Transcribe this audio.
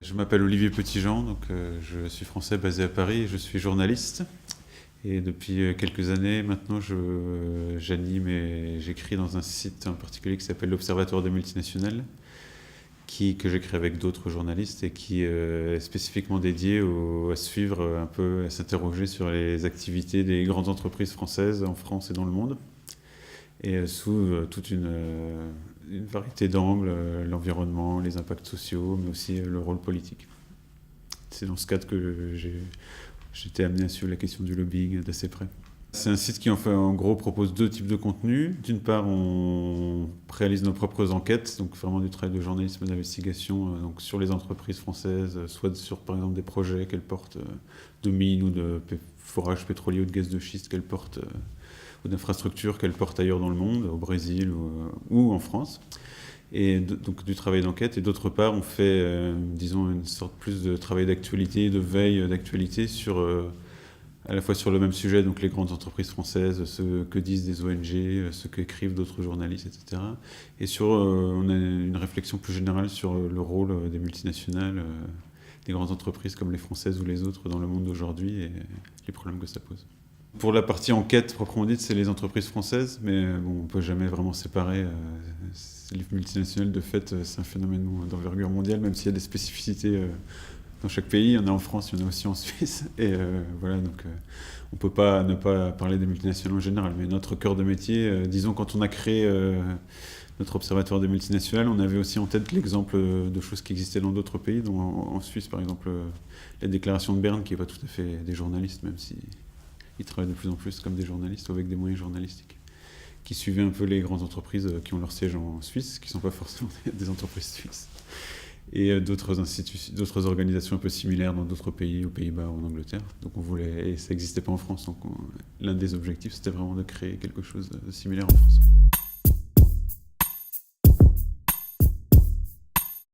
Je m'appelle Olivier Petitjean, je suis français basé à Paris et je suis journaliste. Et depuis quelques années maintenant, j'anime et j'écris dans un site en particulier qui s'appelle l'Observatoire des multinationales, que j'écris avec d'autres journalistes et qui est spécifiquement dédié à suivre un peu, à s'interroger sur les activités des grandes entreprises françaises en France et dans le monde. Et sous toute une variété d'angles, l'environnement, les impacts sociaux, mais aussi le rôle politique. C'est dans ce cadre que j'ai été amené à suivre la question du lobbying d'assez près. C'est un site qui en gros propose deux types de contenus. D'une part, on réalise nos propres enquêtes, donc vraiment du travail de journalisme et d'investigation donc sur les entreprises françaises, soit sur par exemple des projets qu'elles portent de mines ou de forage pétrolier ou de gaz de schiste qu'elles portent, ou d'infrastructures qu'elles portent ailleurs dans le monde, au Brésil ou en France. Et donc du travail d'enquête. Et d'autre part, on fait, disons, une sorte plus de travail d'actualité, de veille d'actualité à la fois sur le même sujet, donc les grandes entreprises françaises, ce que disent des ONG, ce qu'écrivent d'autres journalistes, etc. Et on a une réflexion plus générale sur le rôle des multinationales, des grandes entreprises comme les françaises ou les autres dans le monde d'aujourd'hui et les problèmes que ça pose. Pour la partie enquête proprement dite, c'est les entreprises françaises, mais bon, on ne peut jamais vraiment séparer. Les multinationales, de fait, c'est un phénomène d'envergure mondiale, même s'il y a des spécificités dans chaque pays. Il y en a en France, il y en a aussi en Suisse. Et voilà, donc on ne peut pas ne pas parler des multinationales en général. Mais notre cœur de métier, disons, quand on a créé notre observatoire des multinationales, on avait aussi en tête l'exemple de choses qui existaient dans d'autres pays, dont en Suisse, par exemple, la déclaration de Berne, qui n'est pas tout à fait des journalistes, même si ils travaillent de plus en plus comme des journalistes ou avec des moyens journalistiques, qui suivaient un peu les grandes entreprises qui ont leur siège en Suisse, qui ne sont pas forcément des entreprises suisses, et d'autres organisations un peu similaires dans d'autres pays, aux Pays-Bas ou en Angleterre. Donc et ça n'existait pas en France, donc l'un des objectifs, c'était vraiment de créer quelque chose de similaire en France.